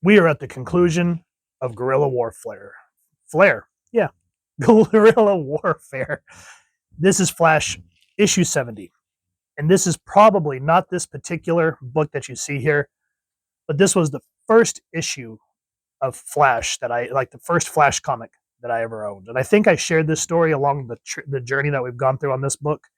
We are at the conclusion of guerrilla warfare. Yeah, guerrilla warfare. This is Flash issue 70. And this is probably not this particular book that you see here, but this was the first issue of Flash that I like, the first Flash comic that I ever owned. And I think I shared this story along the journey that we've gone through on this book.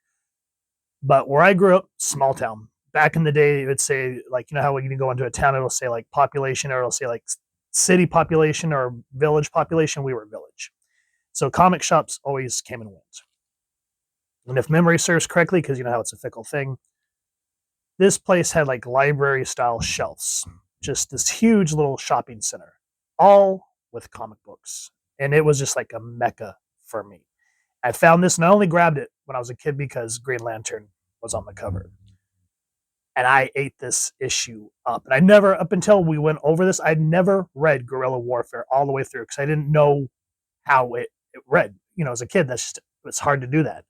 But where I grew up, small town. Back in the day, it would say, like, you know how when you go into a town, it'll say like population, or it'll say like city population or village population. We were village. So comic shops always came and went. And if memory serves correctly, because you know how it's a fickle thing, this place had like library style shelves, just this huge little shopping center, all with comic books. And it was just like a mecca for me. I found this and I only grabbed it when I was a kid because Green Lantern was on the cover. And I ate this issue up. And I never, up until we went over this, I'd never read Guerrilla Warfare all the way through because I didn't know how it read. You know, as a kid, it's hard to do that.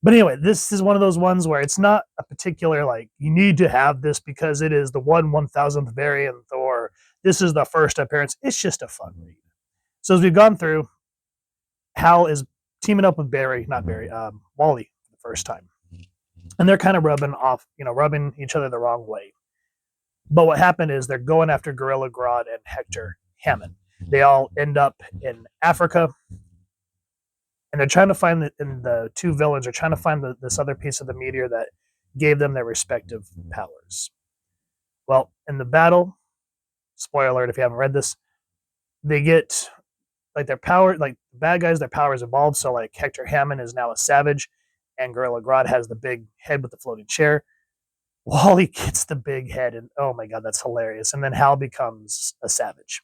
But anyway, this is one of those ones where it's not a particular, like, you need to have this because it is the 1/1000th variant, or this is the first appearance. It's just a fun read. So as we've gone through, Hal is teaming up with Wally for the first time. And they're kind of rubbing each other the wrong way. But what happened is they're going after Gorilla Grodd and Hector Hammond. They all end up in Africa. And they're trying to find the two villains are trying to find this other piece of the meteor that gave them their respective powers. Well, in the battle, spoiler alert if you haven't read this, they get like their power, like the bad guys, their powers evolved. So like Hector Hammond is now a savage, and Gorilla Grodd has the big head with the floating chair. Wally gets the big head, and oh my god, that's hilarious. And then Hal becomes a savage.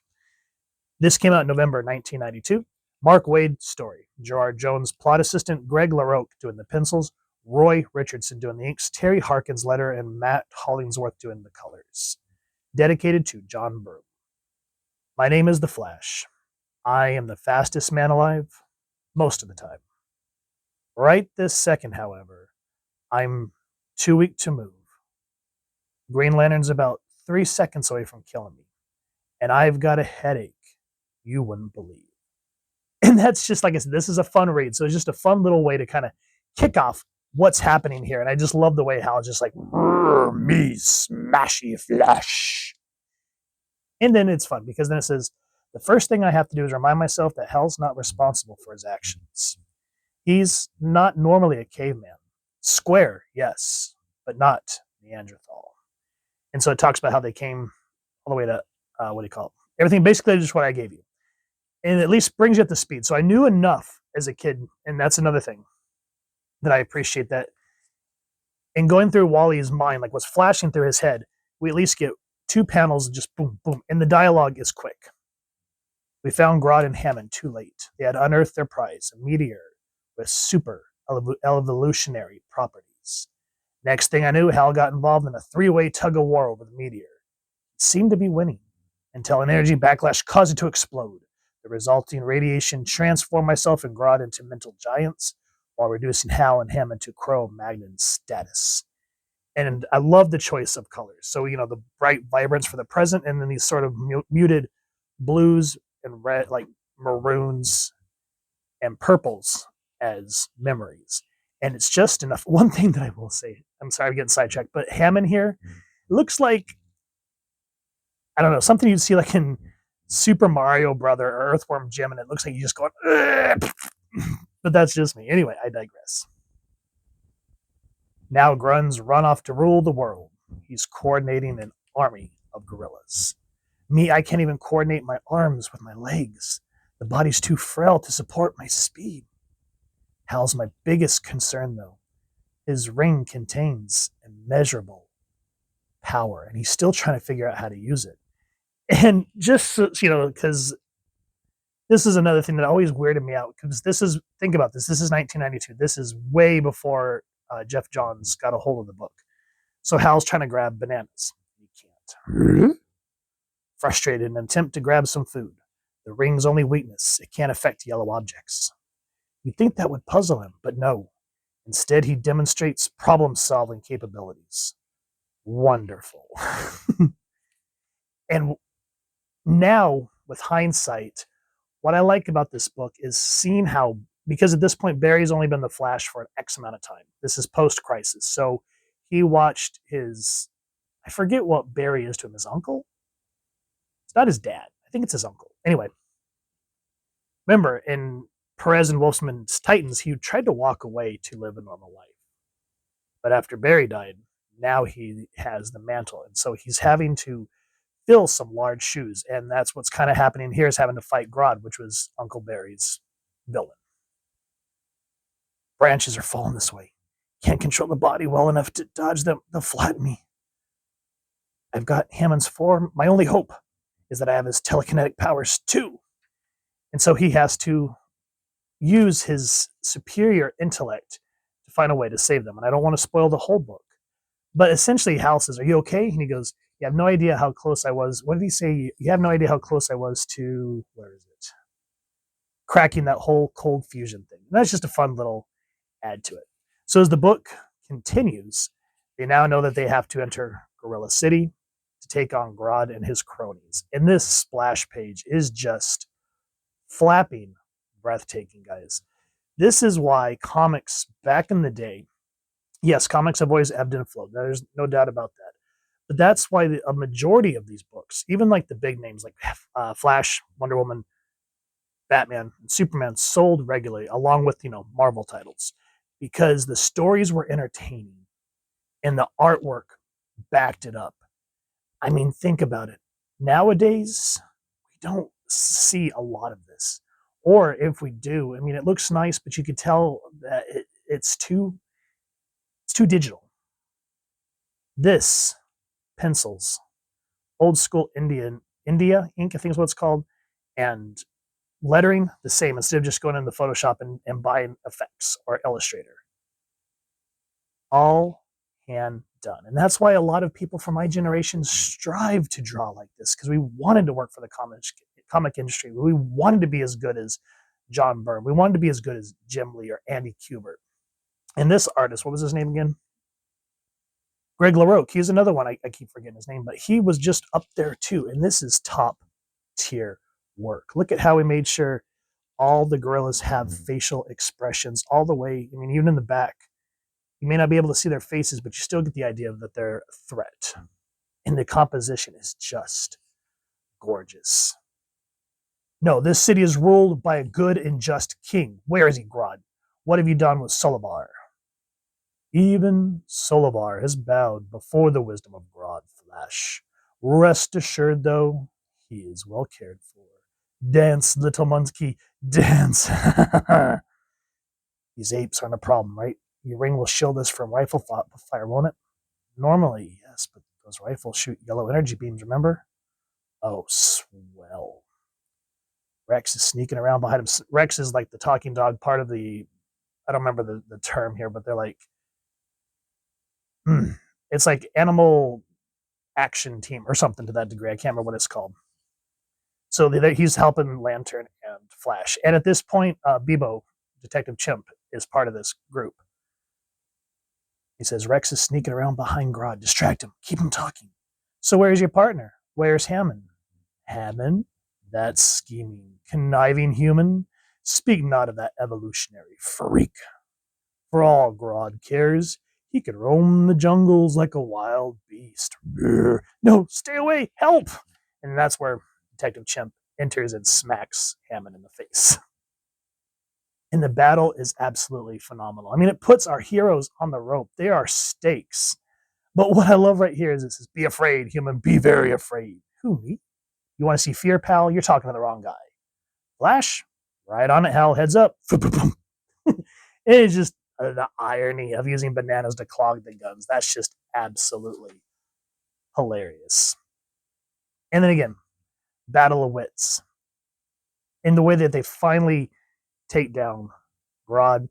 This came out in November 1992. Mark Waid story. Gerard Jones plot assistant, Greg LaRocque doing the pencils, Roy Richardson doing the inks, Terry Harkins letter, and Matt Hollingsworth doing the colors. Dedicated to John Broome. My name is The Flash. I am the fastest man alive most of the time. Right this second, however, I'm too weak to move. Green Lantern's about 3 seconds away from killing me. And I've got a headache you wouldn't believe. And that's just, like I said, this is a fun read. So it's just a fun little way to kind of kick off what's happening here. And I just love the way Hal's just like, me smashy Flash. And then it's fun because then it says, the first thing I have to do is remind myself that Hal's not responsible for his actions. He's not normally a caveman. Square, yes, but not Neanderthal. And so it talks about how they came all the way to, everything basically just what I gave you. And at least brings you up to speed. So I knew enough as a kid, and that's another thing that I appreciate, that in going through Wally's mind, like what's flashing through his head, we at least get 2 panels of just boom, boom, and the dialogue is quick. We found Grodd and Hammond too late. They had unearthed their prize, a meteor with super evolutionary properties. Next thing I knew, Hal got involved in a 3-way tug-of-war over the meteor. It seemed to be winning until an energy backlash caused it to explode. The resulting radiation transformed myself and Grodd into mental giants while reducing Hal and Hammond to Cro-Magnon status. And I love the choice of colors. So, the bright vibrance for the present, and then these sort of muted blues and red, like maroons and purples as memories. And it's just enough. One thing that I will say, I'm sorry I'm getting sidetracked, but Hammond here looks like, I don't know, something you'd see like in Super Mario Brother or Earthworm Jim, and it looks like you just going, but that's just me. Anyway, I digress. Now Grun's run off to rule the world. He's coordinating an army of gorillas. Me, I can't even coordinate my arms with my legs. The body's too frail to support my speed. Hal's my biggest concern, though. His ring contains immeasurable power, and he's still trying to figure out how to use it. And just, because this is another thing that always weirded me out, because think about this, this is 1992. This is way before Jeff Johns got a hold of the book. So Hal's trying to grab bananas. He can't. Frustrated in an attempt to grab some food. The ring's only weakness, it can't affect yellow objects. You'd think that would puzzle him, but no. Instead, he demonstrates problem-solving capabilities. Wonderful. And Now, with hindsight, what I like about this book is seeing how, because at this point, Barry's only been the Flash for an X amount of time. This is post crisis. So he watched his, I forget what Barry is to him, his uncle? It's not his dad. I think it's his uncle. Anyway, remember in Perez and Wolfsman's Titans, he tried to walk away to live a normal life. But after Barry died, now he has the mantle. And so he's having to fill some large shoes. And that's what's kind of happening here, is having to fight Grodd, which was Uncle Barry's villain. Branches are falling this way. Can't control the body well enough to dodge them. They'll flatten me. I've got Hammond's form. My only hope is that I have his telekinetic powers too. And so he has to use his superior intellect to find a way to save them. And I don't want to spoil the whole book. But essentially, Hal says, "Are you okay?" And he goes, "You have no idea how close I was." What did he say? You have no idea how close I was to, where is it? Cracking that whole cold fusion thing. And that's just a fun little add to it. So as the book continues, they now know that they have to enter Gorilla City to take on Grodd and his cronies. And this splash page is just flapping breathtaking, guys. This is why comics back in the day, yes, comics have always ebbed and flowed. There's no doubt about that. But that's why a majority of these books, even like the big names like Flash, Wonder Woman, Batman, and Superman, sold regularly along with, Marvel titles, because the stories were entertaining and the artwork backed it up. I mean, think about it. Nowadays, we don't see a lot of this. Or if we do, I mean, it looks nice, but you could tell that it's too digital. This, pencils, old school India ink, I think is what it's called, and lettering, the same, instead of just going into Photoshop and buying effects or Illustrator. All hand done. And that's why a lot of people from my generation strive to draw like this, because we wanted to work for the comic industry. We wanted to be as good as John Byrne. We wanted to be as good as Jim Lee or Andy Kubert. And this artist, what was his name again? Greg LaRocque. He's another one. I keep forgetting his name, but he was just up there too. And this is top tier work. Look at how he made sure all the gorillas have facial expressions all the way. I mean, even in the back, you may not be able to see their faces, but you still get the idea that they're a threat. And the composition is just gorgeous. No, this city is ruled by a good and just king. Where is he, Grodd? What have you done with Solovar? Even Solovar has bowed before the wisdom of Grodd, Flash. Rest assured, though, he is well cared for. Dance, little monkey, dance. These apes aren't a problem, right? Your ring will shield us from rifle fire, won't it? Normally, yes, but those rifles shoot yellow energy beams, remember? Oh, swell. Rex is sneaking around behind him. Rex is like the talking dog part of the, I don't remember the term here, but they're like, it's like animal action team or something to that degree. I can't remember what it's called. So he's helping Lantern and Flash. And at this point, Bebo, Detective Chimp, is part of this group. He says, Rex is sneaking around behind Grodd. Distract him. Keep him talking. So where's your partner? Where's Hammond? Hammond? That scheming, conniving human? Speak not of that evolutionary freak. For all Grodd cares, he can roam the jungles like a wild beast. No, stay away, help! And that's where Detective Chimp enters and smacks Hammond in the face. And the battle is absolutely phenomenal. I mean, it puts our heroes on the rope. They are stakes. But what I love right here is it says, be afraid, human, be very afraid. Who, me? You want to see fear, pal? You're talking to the wrong guy. Flash, right on it, Hal, heads up. It is just the irony of using bananas to clog the guns. That's just absolutely hilarious. And then again, battle of wits. In the way that they finally take down Grodd.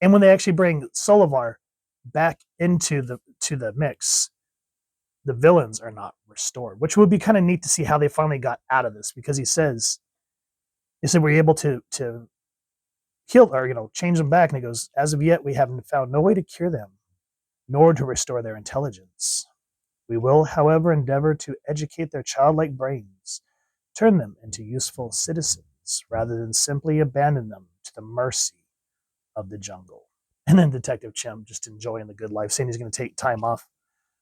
And when they actually bring Solovar back into the mix, the villains are not restored, which would be kind of neat to see how they finally got out of this, because he said we're able to heal or change them back, and he goes, as of yet we haven't found no way to cure them nor to restore their intelligence. We will, however, endeavor to educate their childlike brains turn them into useful citizens rather than simply abandon them to the mercy of the jungle. And then Detective Chimp just enjoying the good life, saying he's going to take time off.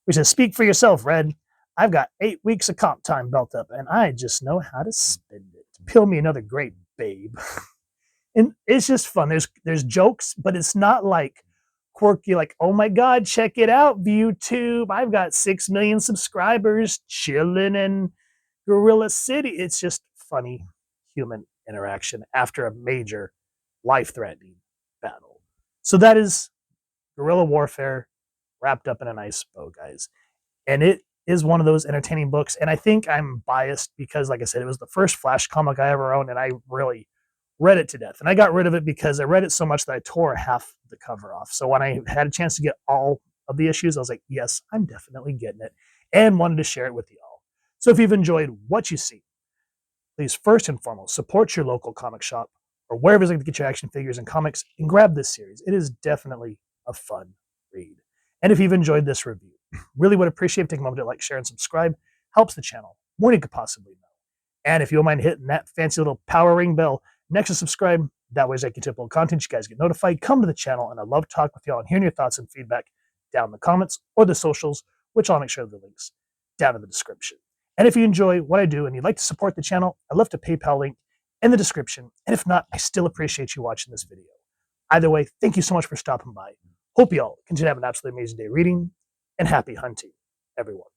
We said, speak for yourself, Red. I've got 8 weeks of comp time built up, and I just know how to spend it. Peel me another great babe. And it's just fun. There's jokes, but it's not like quirky, like, oh my God, check it out, ViewTube. I've got 6 million subscribers chilling in Gorilla City. It's just funny human interaction after a major life-threatening battle. So that is guerrilla warfare wrapped up in a nice bow, guys. And it is one of those entertaining books. And I think I'm biased because, like I said, it was the first Flash comic I ever owned, and I really read it to death. And I got rid of it because I read it so much that I tore half the cover off. So when I had a chance to get all of the issues, I was like, yes, I'm definitely getting it, and wanted to share it with you all. So if you've enjoyed what you see, please first and foremost support your local comic shop or wherever you like to get your action figures and comics, and grab this series. It is definitely a fun read. And if you've enjoyed this review, really would appreciate taking a moment to like, share, and subscribe. Helps the channel more than you could possibly know. And if you don't mind hitting that fancy little power ring bell next to subscribe, that way as I get typical content, you guys get notified. Come to the channel, and I love talking with y'all and hearing your thoughts and feedback down in the comments or the socials, which I'll make sure the links down in the description. And if you enjoy what I do and you'd like to support the channel, I left a PayPal link in the description. And if not, I still appreciate you watching this video. Either way, thank you so much for stopping by. Hope you all continue to have an absolutely amazing day reading, and happy hunting, everyone.